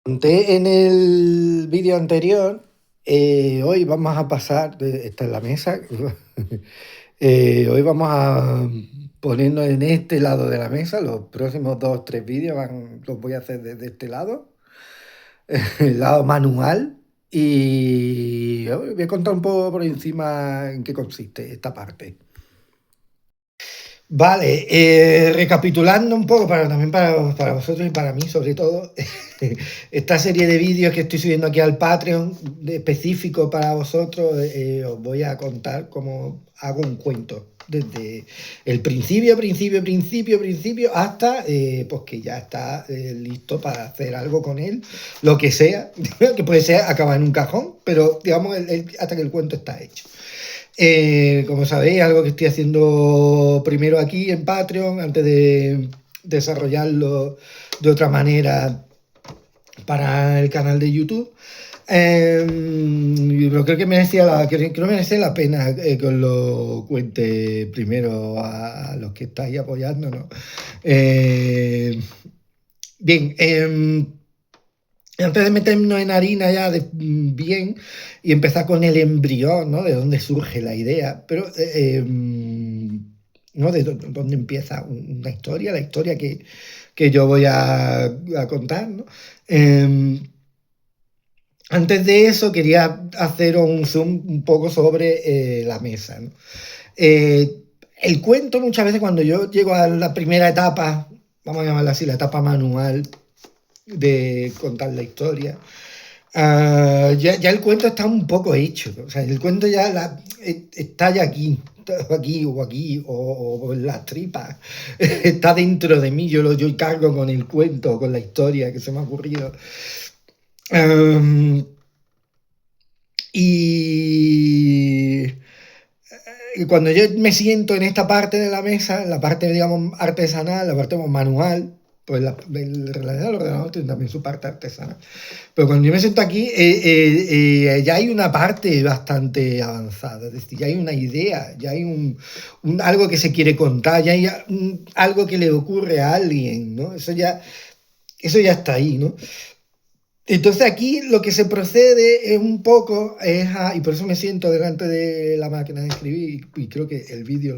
Conté en el vídeo anterior, hoy vamos a pasar, esta es la mesa, hoy vamos a ponernos en este lado de la mesa, los próximos dos o tres vídeos los voy a hacer desde este lado, el lado manual, y voy a contar un poco por encima en qué consiste esta parte. Vale, recapitulando un poco, también para vosotros y para mí sobre todo, esta serie de vídeos que estoy subiendo aquí al Patreon, específico para vosotros, os voy a contar cómo hago un cuento, desde el principio, hasta pues que ya está listo para hacer algo con él, lo que sea, que puede ser acabar en un cajón, pero digamos hasta que el cuento está hecho. Como sabéis, algo que estoy haciendo primero aquí en Patreon, antes de desarrollarlo de otra manera para el canal de YouTube. Pero creo que merece la pena que os lo cuente primero a los que estáis apoyándonos. Bien, antes de meternos en harina ya bien y empezar con el embrión, ¿no? De dónde surge la idea, pero ¿no? De dónde empieza una historia, la historia que yo voy a contar, ¿no? Antes de eso quería hacer un zoom un poco sobre la mesa, ¿no? El cuento muchas veces cuando yo llego a la primera etapa, vamos a llamarla así, la etapa manual de contar la historia, ya el cuento está un poco hecho. O sea, el cuento ya está ya aquí o en las tripas. Está dentro de mí, yo cargo con el cuento, con la historia que se me ha ocurrido. Um, y cuando yo me siento en esta parte de la mesa, en la parte, digamos, artesanal, la parte manual, pues en realidad el ordenador tiene también su parte artesanal. Pero cuando yo me siento aquí, ya hay una parte bastante avanzada, es decir, ya hay una idea, ya hay algo que se quiere contar, ya hay algo que le ocurre a alguien, ¿no? Eso ya está ahí, ¿no? Entonces aquí lo que se procede es un poco, y por eso me siento delante de la máquina de escribir, y creo que el vídeo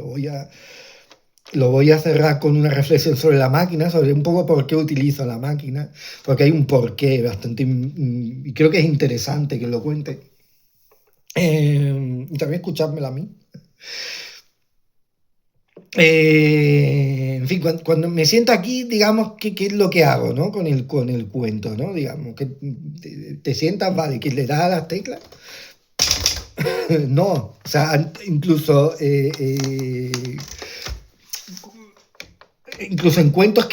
lo voy a cerrar con una reflexión sobre la máquina, sobre un poco por qué utilizo la máquina, porque hay un porqué bastante, y creo que es interesante que lo cuente. Y también escuchármela a mí. En fin, cuando me siento aquí, digamos, ¿qué es lo que hago, ¿no? Con el cuento, ¿no? Digamos, que te sientas, vale, que le das a las teclas. No, o sea, incluso en cuentos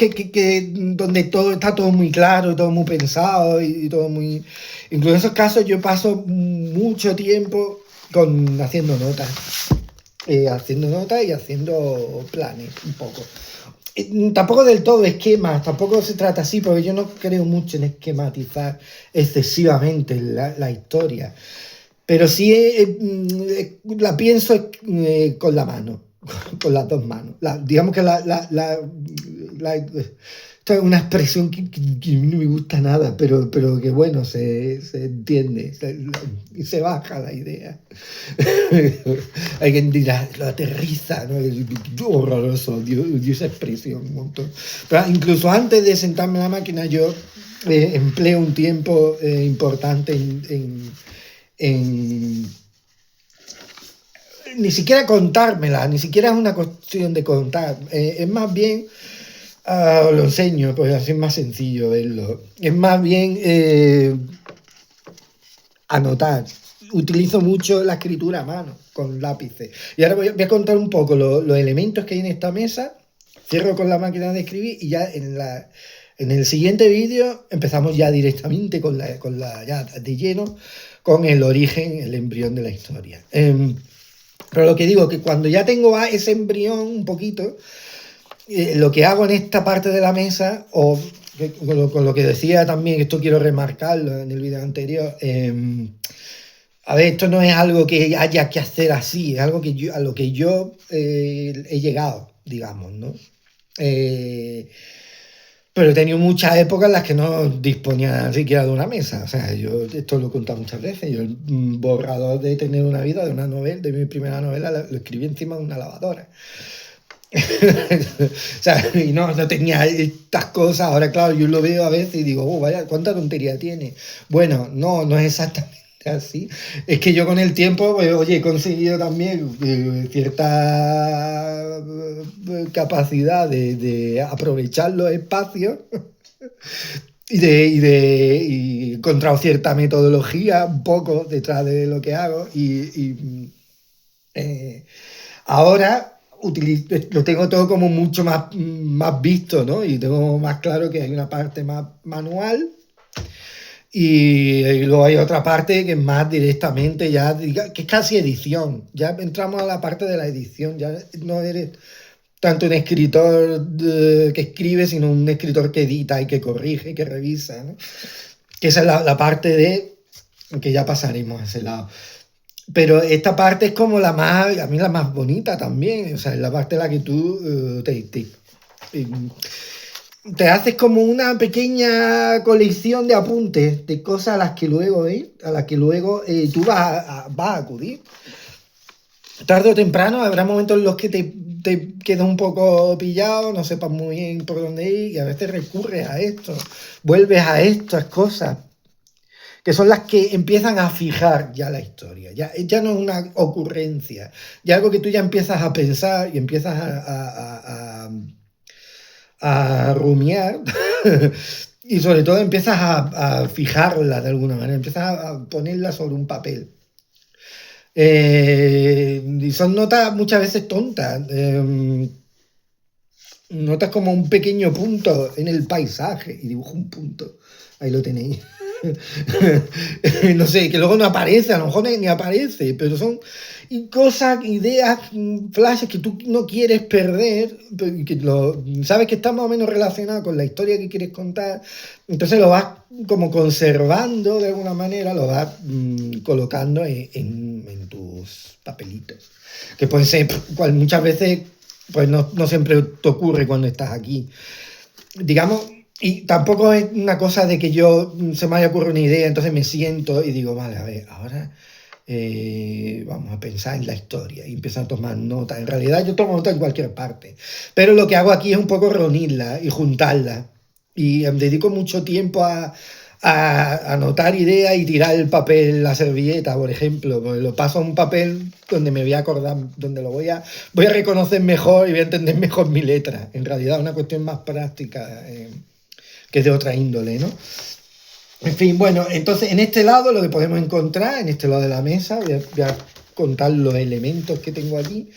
donde todo está todo muy claro, todo muy pensado y todo muy... Incluso en esos casos yo paso mucho tiempo haciendo notas y haciendo planes un poco. Tampoco del todo esquemas, tampoco se trata así, porque yo no creo mucho en esquematizar excesivamente la historia. Pero sí la pienso con la mano, con las dos manos. Digamos que esto es una expresión que no me gusta nada, pero que bueno, se entiende, se baja la idea. Alguien dirá, lo aterriza, ¿no? Es horroroso, esa expresión un montón. Pero incluso antes de sentarme en la máquina, yo empleo un tiempo importante en ni siquiera contármela, ni siquiera es una cuestión de contar, es más bien, os lo enseño, pues así es más sencillo verlo, es más bien anotar. Utilizo mucho la escritura a mano, con lápices. Y ahora voy a contar un poco los elementos que hay en esta mesa, cierro con la máquina de escribir y ya en el siguiente vídeo empezamos ya directamente ya de lleno con el origen, el embrión de la historia. Pero lo que digo, que cuando ya tengo ese embrión un poquito, lo que hago en esta parte de la mesa, o con lo que decía también, esto quiero remarcarlo en el vídeo anterior, a ver, esto no es algo que haya que hacer así, es algo a lo que yo he llegado, digamos, ¿no? Eh, Pero he tenido muchas épocas en las que no disponía siquiera de una mesa. O sea, yo esto lo he contado muchas veces. Yo el borrador de Tener una vida, de una novela, de mi primera novela, lo escribí encima de una lavadora. O sea, y no tenía estas cosas. Ahora, claro, yo lo veo a veces y digo, vaya, cuánta tontería tiene. Bueno, no es exactamente así. Es que yo con el tiempo, pues, oye, he conseguido también cierta capacidad de aprovechar los espacios y he encontrado cierta metodología un poco detrás de lo que hago eh, ahora lo tengo todo como mucho más visto, ¿no? Y tengo más claro que hay una parte más manual y luego hay otra parte que es más directamente ya, que es casi edición. Ya entramos a la parte de la edición, ya no eres tanto un escritor que escribe, sino un escritor que edita y que corrige y que revisa, ¿no? Que esa es la parte de que ya pasaremos a ese lado. Pero esta parte es como a mí la más bonita también, o sea, es la parte en la que tú eh, te haces como una pequeña colección de apuntes, de cosas a las que luego tú vas a acudir. Tarde o temprano habrá momentos en los que te quedas un poco pillado, no sepas muy bien por dónde ir y a veces recurres a esto, vuelves a estas cosas que son las que empiezan a fijar ya la historia. Ya no es una ocurrencia, ya algo que tú ya empiezas a pensar y empiezas a rumiar y sobre todo empiezas a fijarla de alguna manera, empiezas a ponerla sobre un papel. Y son notas muchas veces tontas, notas como un pequeño punto en el paisaje y dibujo un punto, ahí lo tenéis. No sé, que luego no aparece, a lo mejor ni aparece, pero son cosas, ideas, flashes que tú no quieres perder, y que sabes que está más o menos relacionado con la historia que quieres contar, entonces lo vas como conservando de alguna manera, lo vas colocando en tus papelitos, que pueden ser, pues muchas veces, pues no siempre te ocurre cuando estás aquí. Digamos, y tampoco es una cosa de que yo se me haya ocurrido una idea, entonces me siento y digo, vale, a ver, ahora vamos a pensar en la historia y empiezo a tomar nota. En realidad yo tomo nota en cualquier parte, pero lo que hago aquí es un poco reunirla y juntarla. Y dedico mucho tiempo a anotar ideas y tirar el papel, la servilleta, por ejemplo. Pues lo paso a un papel donde me voy a acordar, donde voy a reconocer mejor y voy a entender mejor mi letra. En realidad es una cuestión más práctica. Que es de otra índole, ¿no? En fin, bueno, entonces en este lado lo que podemos encontrar, en este lado de la mesa, voy a contar los elementos que tengo aquí,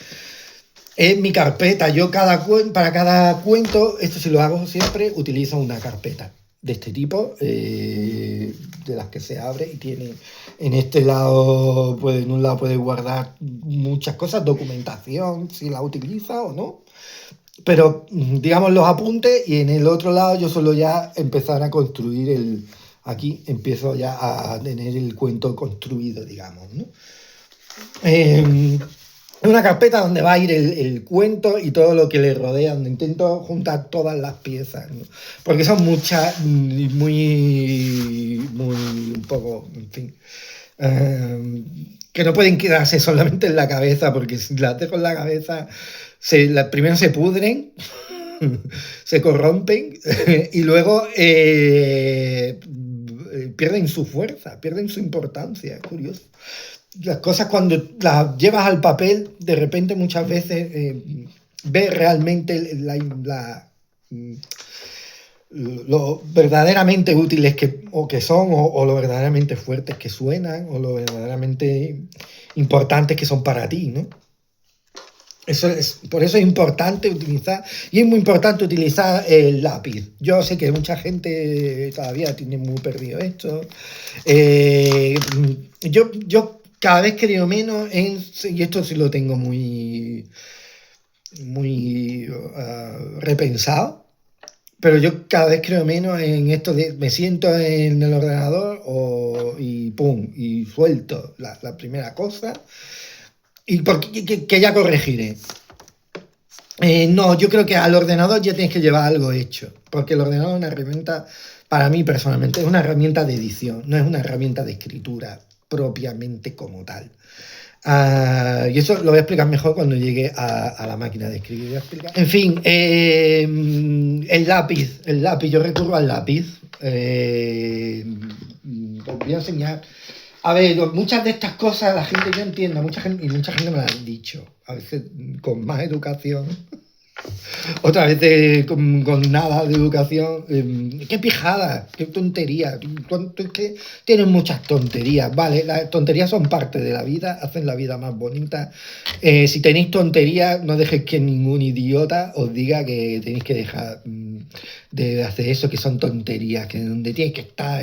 es mi carpeta. Yo para cada cuento, esto sí lo hago siempre, utilizo una carpeta de este tipo, de las que se abre y tiene en este lado, pues en un lado puedes guardar muchas cosas, documentación, si la utiliza o no. Pero digamos los apuntes y en el otro lado yo solo ya empezar a construir aquí empiezo ya a tener el cuento construido, digamos, ¿no? Una carpeta donde va a ir el cuento y todo lo que le rodea, donde intento juntar todas las piezas, ¿no? Porque son muchas, un poco, en fin, que no pueden quedarse solamente en la cabeza, porque si las dejo en la cabeza, primero se pudren, se corrompen y luego pierden su fuerza, pierden su importancia, es curioso. Las cosas cuando las llevas al papel, de repente muchas veces ves realmente lo verdaderamente útiles que son, o lo verdaderamente fuertes que suenan, o lo verdaderamente importantes que son para ti, ¿no? Por eso es importante utilizar, y es muy importante utilizar el lápiz. Yo sé que mucha gente todavía tiene muy perdido esto. Yo cada vez creo menos y esto sí lo tengo muy repensado, pero yo cada vez creo menos en esto de me siento en el ordenador y pum, y suelto la primera cosa y que ya corregiré. No, yo creo que al ordenador ya tienes que llevar algo hecho, porque el ordenador es una herramienta, para mí personalmente, es una herramienta de edición, no es una herramienta de escritura propiamente como tal. Y eso lo voy a explicar mejor cuando llegue a la máquina de escribir. En fin, el lápiz, yo recurro al lápiz. Os voy a enseñar. A ver, muchas de estas cosas la gente yo entiendo, mucha gente me las han dicho, a veces con más educación. Otra vez con nada de educación. Qué pijada, qué tontería. Es que tienen muchas tonterías, ¿vale? Las tonterías son parte de la vida, hacen la vida más bonita. Si tenéis tonterías, no dejéis que ningún idiota os diga que tenéis que dejar de hacer eso, que son tonterías, que donde tienes que estar.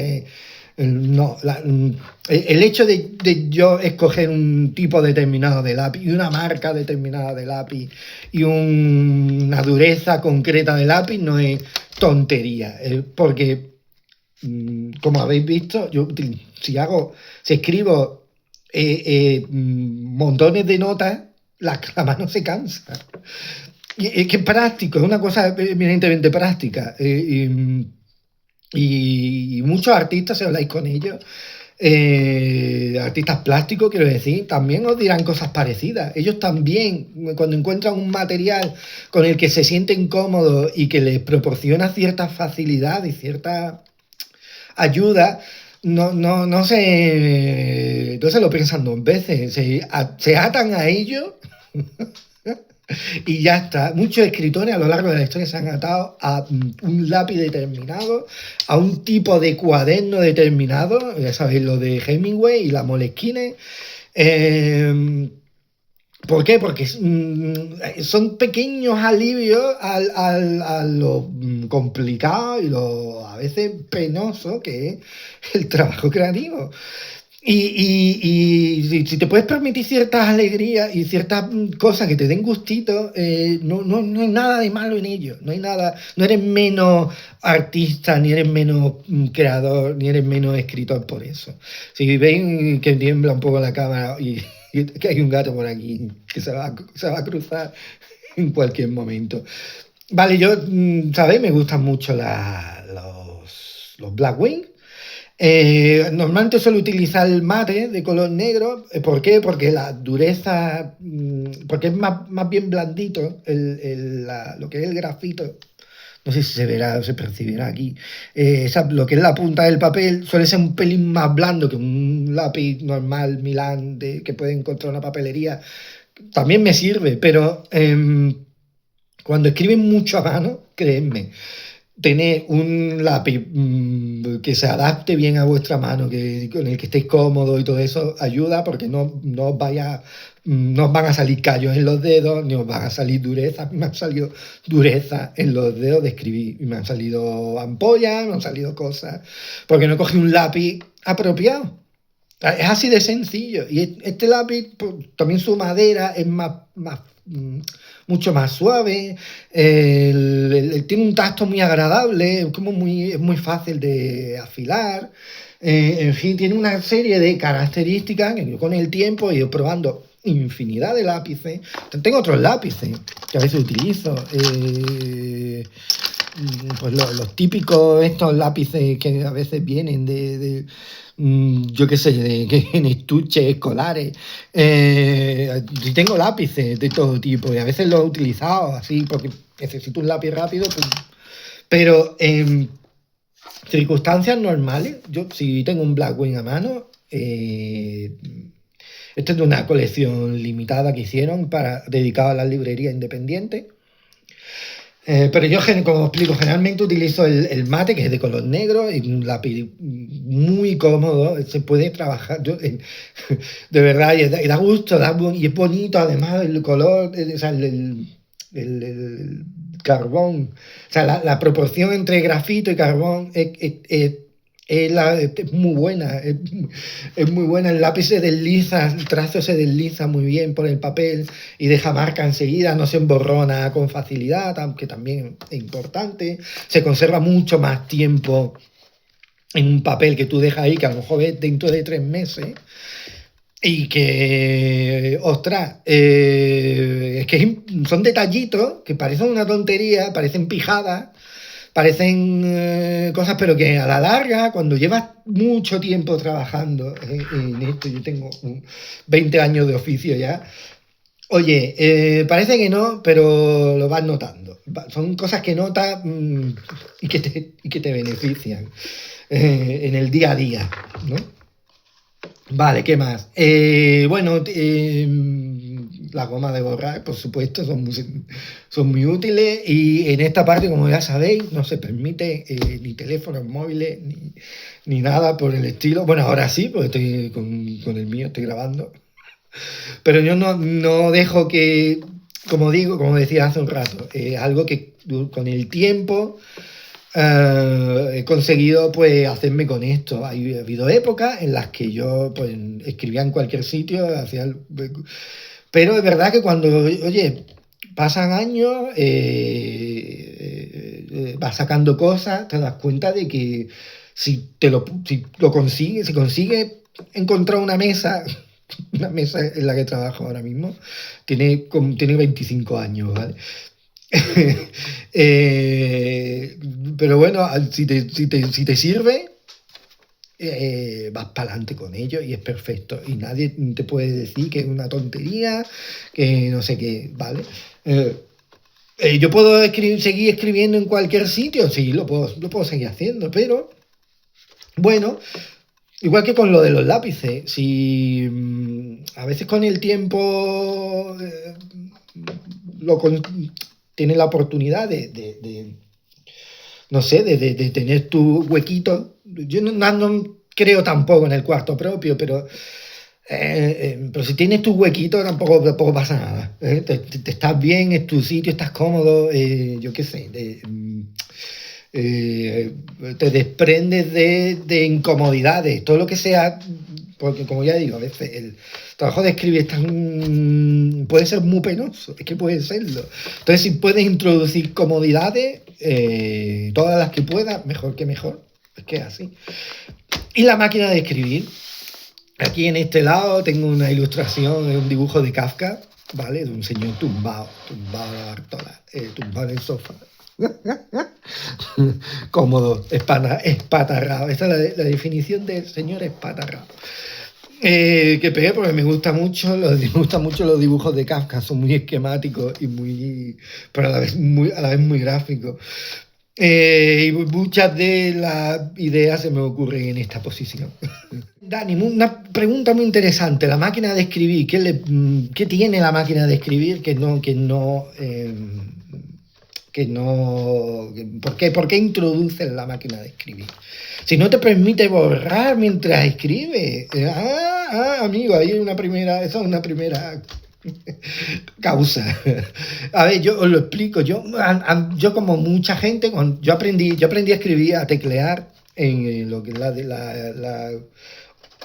No, el hecho de yo escoger un tipo determinado de lápiz y una marca determinada de lápiz y una dureza concreta de lápiz no es tontería, porque como habéis visto, si escribo montones de notas, la mano se cansa. Y es que es práctico, es una cosa eminentemente práctica. Y muchos artistas, si habláis con ellos, artistas plásticos, quiero decir, también os dirán cosas parecidas. Ellos también, cuando encuentran un material con el que se sienten cómodos y que les proporciona cierta facilidad y cierta ayuda, no se lo piensan dos veces, se atan a ello. Y ya está. Muchos escritores a lo largo de la historia se han atado a un lápiz determinado, a un tipo de cuaderno determinado, ya sabéis lo de Hemingway y la Moleskine. ¿Por qué? Porque son pequeños alivios a lo complicado y lo a veces penoso que es el trabajo creativo. Y si te puedes permitir ciertas alegrías y ciertas cosas que te den gustito, no hay nada de malo en ello. No hay nada, no eres menos artista, ni eres menos creador, ni eres menos escritor por eso. Si veis que tiembla un poco la cámara y que hay un gato por aquí que se va a cruzar en cualquier momento. Vale, yo, ¿sabéis? Me gustan mucho los Blackwing. Normalmente suelo utilizar el mate de color negro. ¿Por qué? Porque la dureza, porque es más bien blandito lo que es el grafito. No sé si se verá o se percibirá aquí. Lo que es la punta del papel suele ser un pelín más blando que un lápiz normal Milán que puede encontrar en una papelería. También me sirve, pero cuando escriben mucho a mano, créanme, tener un lápiz que se adapte bien a vuestra mano, con el que estéis cómodos y todo eso, ayuda porque no os van a salir callos en los dedos, ni os van a salir durezas. Me han salido durezas en los dedos de escribir, y me han salido ampollas, me han salido cosas, porque no cogí un lápiz apropiado. Es así de sencillo. Y este lápiz, pues, también su madera es mucho más suave. Tiene un tacto muy agradable, es muy fácil de afilar. En fin, tiene una serie de características que yo con el tiempo he ido probando infinidad de lápices. Tengo otros lápices que a veces utilizo. Pues los típicos estos lápices que a veces vienen yo qué sé, en estuches escolares. Tengo lápices de todo tipo y a veces los he utilizado así porque necesito un lápiz rápido, pues, pero en circunstancias normales, yo si tengo un Blackwing a mano, esto es de una colección limitada que hicieron dedicada a las librerías independientes. Pero yo, como explico, generalmente utilizo el mate, que es de color negro, y un lápiz muy cómodo, se puede trabajar, de verdad, y da gusto, y es bonito además el color, o sea, el carbón, o sea, la proporción entre grafito y carbón es muy buena, es muy buena. El lápiz se desliza, el trazo se desliza muy bien por el papel y deja marca enseguida, no se emborrona con facilidad, aunque también es importante. Se conserva mucho más tiempo en un papel que tú dejas ahí, que a lo mejor ves dentro de 3 meses. Y que, ostras, es que son detallitos que parecen una tontería, parecen pijadas, parecen cosas, pero que a la larga, cuando llevas mucho tiempo trabajando en esto, yo tengo 20 años de oficio ya, oye, parece que no, pero lo vas notando. Son cosas que notas y que te benefician en el día a día, ¿no? Vale, ¿qué más? Bueno, las gomas de borrar, por supuesto, son muy útiles y en esta parte, como ya sabéis, no se permite ni teléfonos móviles ni nada por el estilo. Bueno, ahora sí, porque estoy con el mío, estoy grabando. Pero yo no dejo que, como digo, como decía hace un rato, algo que con el tiempo he conseguido pues hacerme con esto. Ha habido épocas en las que yo pues escribía en cualquier sitio, pero es verdad que cuando, oye, pasan años, vas sacando cosas, te das cuenta de que si lo consigues, si consigues encontrar una mesa en la que trabajo ahora mismo, tiene 25 años, ¿vale? Eh, pero bueno, si te sirve, vas para adelante con ello y es perfecto. Y nadie te puede decir que es una tontería, que no sé qué, ¿vale? Eh, yo puedo seguir escribiendo en cualquier sitio, sí, lo puedo seguir haciendo, pero bueno, igual que con lo de los lápices, si a veces con el tiempo lo con- tienes la oportunidad no sé, de tener tu huequito. Yo no creo tampoco en el cuarto propio, pero si tienes tu huequito tampoco pasa nada. Te estás bien, es tu sitio, estás cómodo, yo qué sé. Eh, Te desprendes de incomodidades, todo lo que sea, porque como ya digo, a veces el trabajo de escribir puede ser muy penoso, es que puede serlo. Entonces, si puedes introducir comodidades, todas las que puedas, mejor que mejor, es que es así. Y la máquina de escribir, aquí en este lado tengo una ilustración, un dibujo de Kafka, ¿vale? De un señor tumbado a la Bartola, tumbado en el sofá. Cómodo, espatarrado. Esa es la definición de señor espatarrado. Que pegué porque me gustan mucho los dibujos de Kafka, son muy esquemáticos y pero a la vez muy gráficos. Y muchas de las ideas se me ocurren en esta posición. Dani, una pregunta muy interesante. La máquina de escribir, ¿qué tiene la máquina de escribir ¿por qué introduces la máquina de escribir? Si no te permite borrar mientras escribes. Amigo, ahí hay esa es una primera causa. A ver, yo os lo explico. Yo como mucha gente, yo aprendí a escribir, a teclear en lo que es la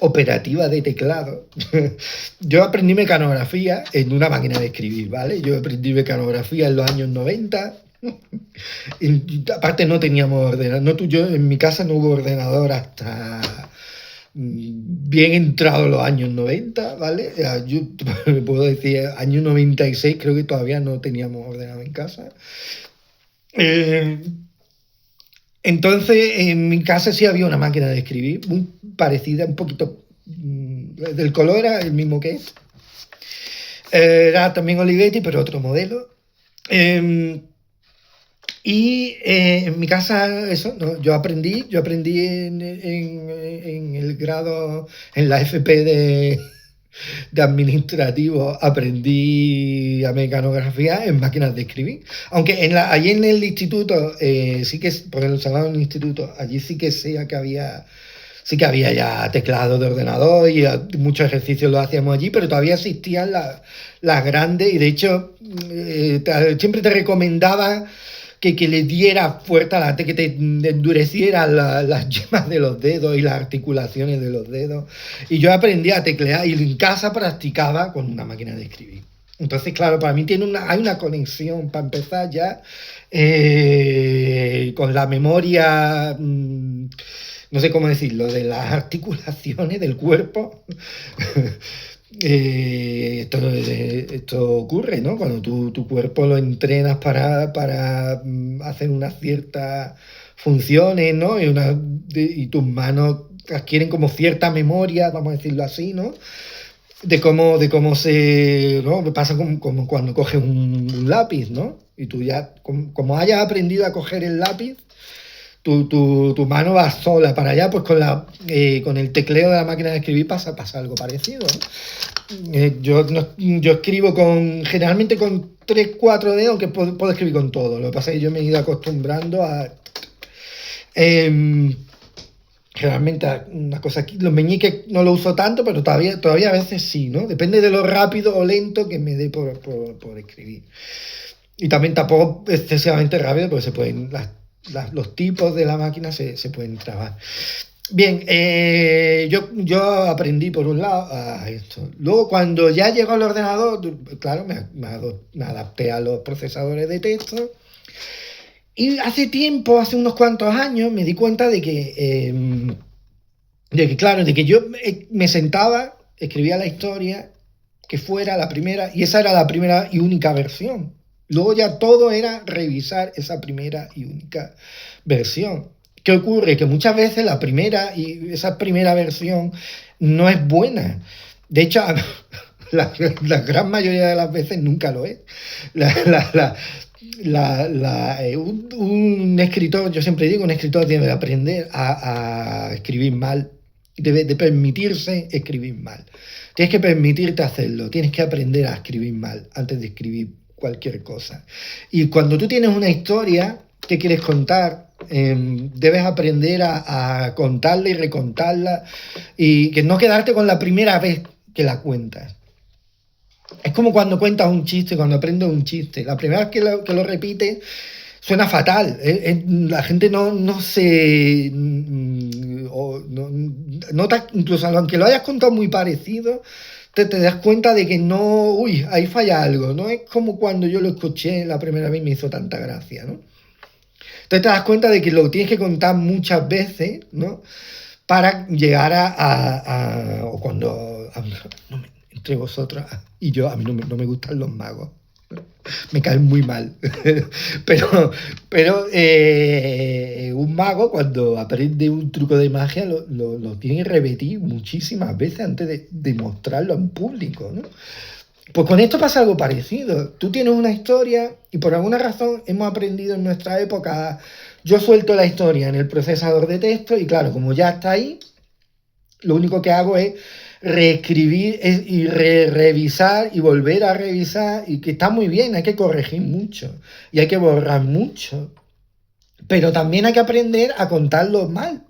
operativa de teclado. Yo aprendí mecanografía en una máquina de escribir, ¿vale? Yo aprendí mecanografía en los años 90. Y aparte no teníamos ordenador, yo en mi casa no hubo ordenador hasta bien entrado los años 90, ¿vale? Yo puedo decir, año 96 creo que todavía no teníamos ordenador en casa. Eh, entonces, en mi casa sí había una máquina de escribir, muy parecida, un poquito, del color era el mismo que es. Era también Olivetti, pero otro modelo. Eh, en mi casa, eso, ¿no? Yo aprendí en el grado, en la FP de administrativo, aprendí a mecanografía en máquinas de escribir. Aunque allí en el instituto, sí que, por el salón del instituto, allí sí que había ya teclado de ordenador y muchos ejercicios los hacíamos allí, pero todavía existían las grandes y de hecho siempre te recomendaba que le diera fuerza, que te endureciera las yemas de los dedos y las articulaciones de los dedos. Y yo aprendí a teclear y en casa practicaba con una máquina de escribir. Entonces, claro, para mí hay una conexión, para empezar ya, con la memoria no sé cómo decirlo, de las articulaciones del cuerpo. Esto ocurre, ¿no? Cuando tu cuerpo lo entrenas para hacer unas ciertas funciones, ¿no? Y tus manos adquieren como cierta memoria, vamos a decirlo así, ¿no? De cómo se, ¿no? Me pasa como cuando coges un lápiz, ¿no? Y tú ya, como hayas aprendido a coger el lápiz, tu mano va sola para allá, pues con el tecleo de la máquina de escribir pasa algo parecido, ¿no? Yo escribo generalmente con 3 4 dedos, aunque puedo escribir con todo. Lo que pasa es que yo me he ido acostumbrando a... Realmente una cosa aquí, los meñiques no lo uso tanto, pero todavía a veces sí, ¿no? Depende de lo rápido o lento que me dé por escribir. Y también tampoco excesivamente rápido, porque los tipos de la máquina se pueden trabar. Bien, yo aprendí por un lado a esto. Luego, cuando ya llegó al ordenador, claro, me adapté a los procesadores de texto. Y hace unos cuantos años, me di cuenta de que yo me sentaba, escribía la historia, que fuera la primera, y esa era la primera y única versión. Luego ya todo era revisar esa primera y única versión. ¿Qué ocurre? Que muchas veces esa primera versión no es buena. De hecho, la gran mayoría de las veces nunca lo es. Un escritor, yo siempre digo, un escritor debe aprender a escribir mal, debe de permitirse escribir mal. Tienes que permitirte hacerlo, tienes que aprender a escribir mal antes de escribir cualquier cosa. Y cuando tú tienes una historia que quieres contar, debes aprender a contarla y recontarla y que no quedarte con la primera vez que la cuentas. Es como cuando cuentas un chiste, cuando aprendes un chiste. La primera vez que lo repites suena fatal. La gente no se... nota, incluso aunque lo hayas contado muy parecido, te das cuenta de que no... Uy, ahí falla algo. No es como cuando yo lo escuché la primera vez y me hizo tanta gracia, ¿no? Entonces te das cuenta de que lo tienes que contar muchas veces, ¿no? Para llegar o cuando... entre vosotros y yo, a mí no me gustan los magos. Me caen muy mal. pero un mago, cuando aprende un truco de magia, lo tiene que repetir muchísimas veces antes de mostrarlo en público, ¿no? Pues con esto pasa algo parecido. Tú tienes una historia y por alguna razón hemos aprendido en nuestra época. Yo suelto la historia en el procesador de texto y claro, como ya está ahí, lo único que hago es reescribir y revisar y volver a revisar, y que está muy bien, hay que corregir mucho y hay que borrar mucho, pero también hay que aprender a contarlo mal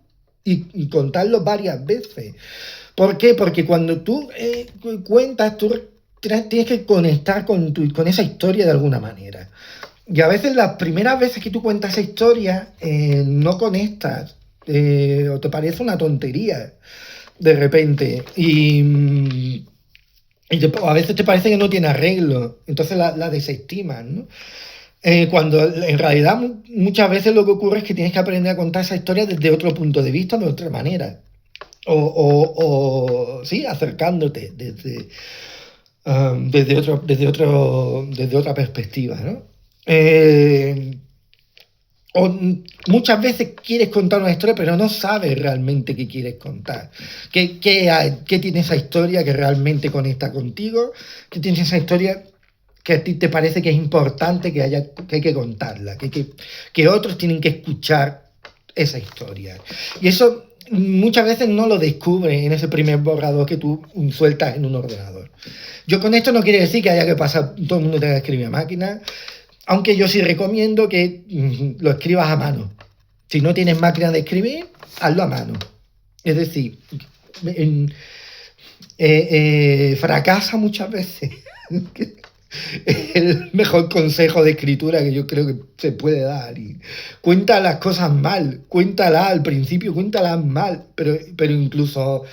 y contarlo varias veces. ¿Por qué? Porque cuando tú cuentas, tú tienes que conectar con esa historia de alguna manera. Y a veces las primeras veces que tú cuentas esa historia no conectas, o te parece una tontería de repente, a veces te parece que no tiene arreglo, entonces la desestimas, ¿no? Cuando en realidad muchas veces lo que ocurre es que tienes que aprender a contar esa historia desde otro punto de vista, de otra manera, sí, acercándote desde otra perspectiva, ¿no? O muchas veces quieres contar una historia, pero no sabes realmente qué quieres contar. ¿Qué tiene esa historia que realmente conecta contigo? ¿Qué tiene esa historia que a ti te parece que es importante que hay que contarla? Que otros tienen que escuchar esa historia. Y eso muchas veces no lo descubres en ese primer borrador que tú sueltas en un ordenador. Yo con esto no quiero decir que haya que pasar, todo el mundo tenga que escribir a máquina, aunque yo sí recomiendo que lo escribas a mano. Si no tienes máquina de escribir, hazlo a mano. Es decir, fracasa muchas veces. Es el mejor consejo de escritura que yo creo que se puede dar. Y cuenta las cosas mal, cuéntalas al principio, cuéntalas mal, pero incluso,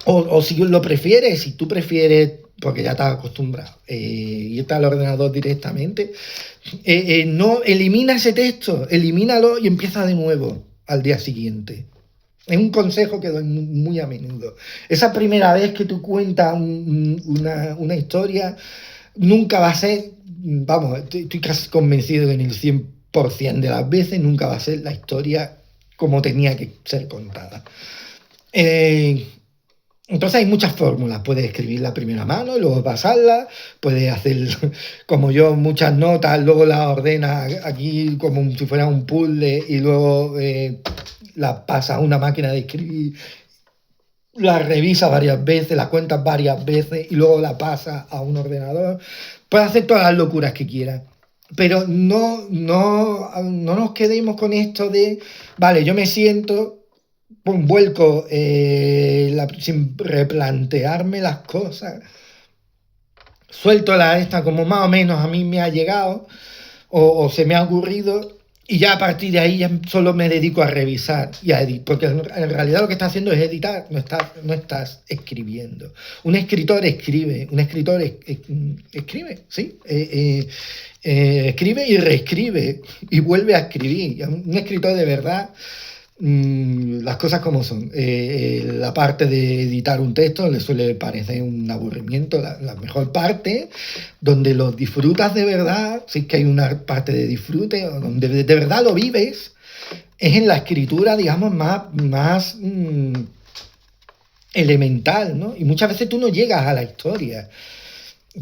o si lo prefieres, si tú prefieres, porque ya estás acostumbrado, irte al ordenador directamente, no elimina ese texto, elimínalo y empieza de nuevo al día siguiente. Es un consejo que doy muy a menudo. Esa primera vez que tú cuentas una historia, nunca va a ser, vamos, estoy casi convencido que en el 100% de las veces nunca va a ser la historia como tenía que ser contada. Eh, entonces hay muchas fórmulas. Puedes escribirla a primera mano y luego pasarla. Puedes hacer, como yo, muchas notas, luego las ordenas aquí como si fuera un puzzle y luego las pasas a una máquina de escribir, la revisas varias veces, la cuentas varias veces y luego la pasas a un ordenador. Puedes hacer todas las locuras que quieras. Pero no nos quedemos con esto de, vale, yo me siento, un vuelco sin replantearme las cosas, suelto la esta como más o menos a mí me ha llegado o se me ha ocurrido y ya a partir de ahí ya solo me dedico a revisar y a editar, porque en realidad lo que estás haciendo es editar, no estás escribiendo. Un escritor escribe, un escritor escribe, ¿sí? Escribe y reescribe y vuelve a escribir. Un escritor de verdad, las cosas como son. La parte de editar un texto le suele parecer un aburrimiento. La mejor parte, donde lo disfrutas de verdad, sí que hay una parte de disfrute, donde de verdad lo vives, es en la escritura, digamos, más elemental, ¿no? Y muchas veces tú no llegas a la historia.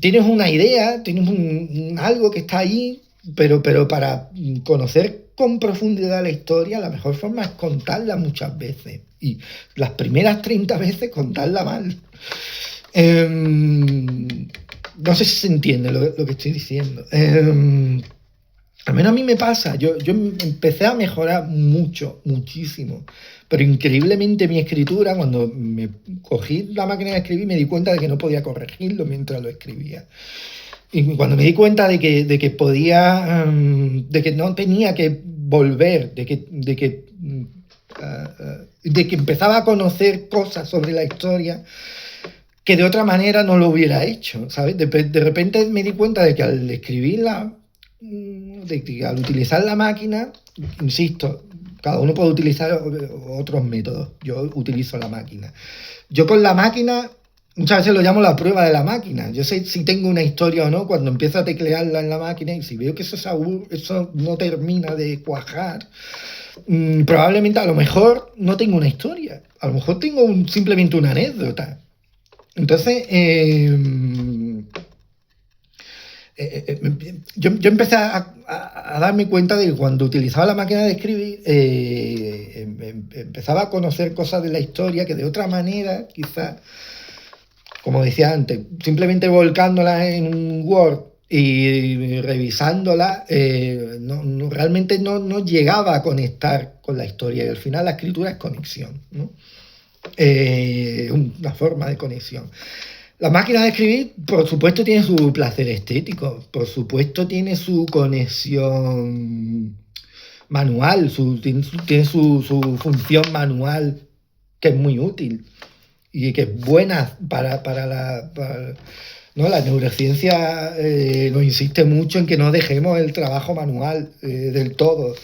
Tienes una idea, tienes algo que está ahí, pero para conocer con profundidad la historia, la mejor forma es contarla muchas veces. Y las primeras 30 veces contarla mal. No sé si se entiende lo que estoy diciendo. Al menos a mí me pasa. Yo empecé a mejorar muchísimo. Pero increíblemente mi escritura, cuando me cogí la máquina de escribir, me di cuenta de que no podía corregirlo mientras lo escribía. Y cuando me di cuenta de que podía, de que no tenía que volver, de que empezaba a conocer cosas sobre la historia que de otra manera no lo hubiera hecho, ¿sabes? De repente me di cuenta de que al escribirla, de que al utilizar la máquina, insisto, cada uno puede utilizar otros métodos. Yo utilizo la máquina. Yo con la máquina, muchas veces lo llamo la prueba de la máquina. Yo sé si tengo una historia o no cuando empiezo a teclearla en la máquina y si veo que eso no termina de cuajar, probablemente a lo mejor no tengo una historia. A lo mejor tengo simplemente una anécdota. Entonces, yo empecé a darme cuenta de que cuando utilizaba la máquina de escribir, empezaba a conocer cosas de la historia que de otra manera, quizás, como decía antes, simplemente volcándola en un Word y revisándola, realmente no llegaba a conectar con la historia. Y al final la escritura es conexión, ¿no? Una forma de conexión. La máquina de escribir, por supuesto, tiene su placer estético, por supuesto, tiene su conexión manual, tiene su función manual, que es muy útil y que es buena ¿no? La neurociencia nos insiste mucho en que no dejemos el trabajo manual del todo.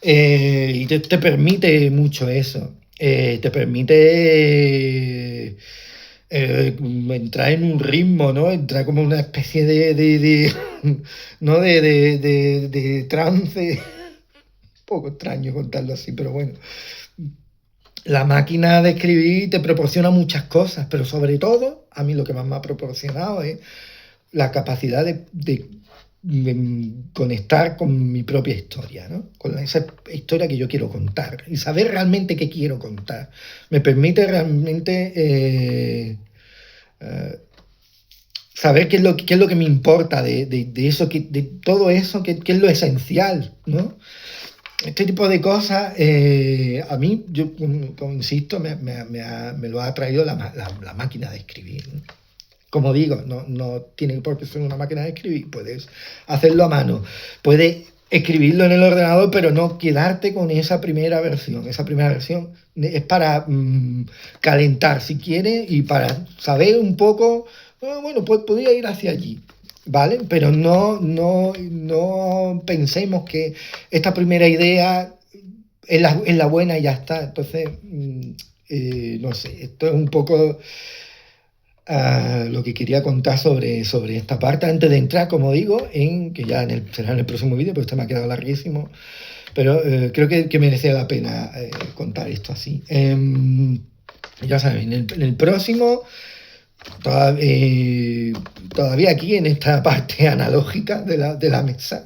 Y te permite mucho eso. Te permite entrar en un ritmo, ¿no? Entrar como una especie ¿no? de trance. Un poco extraño contarlo así, pero bueno. La máquina de escribir te proporciona muchas cosas, pero sobre todo, a mí lo que más me ha proporcionado es la capacidad de conectar con mi propia historia, ¿no? Con esa historia que yo quiero contar y saber realmente qué quiero contar. Me permite realmente saber qué es lo que me importa de eso, de todo eso, qué es lo esencial, ¿no? Este tipo de cosas, a mí, yo como insisto, me lo ha traído la máquina de escribir, ¿no? Como digo, no tiene por qué ser una máquina de escribir, puedes hacerlo a mano, puedes escribirlo en el ordenador, pero no quedarte con esa primera versión. Esa primera versión es para calentar, si quieres, y para saber un poco, bueno, pues podría ir hacia allí, ¿vale? Pero no pensemos que esta primera idea es la buena y ya está. Entonces, no sé, esto es un poco lo que quería contar sobre esta parte, antes de entrar, como digo, que ya será en el próximo vídeo, pero esto me ha quedado larguísimo, pero creo que merecía la pena contar esto así. Ya saben, en el próximo, todavía aquí en esta parte analógica de la mesa,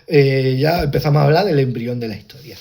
ya empezamos a hablar del embrión de la historia.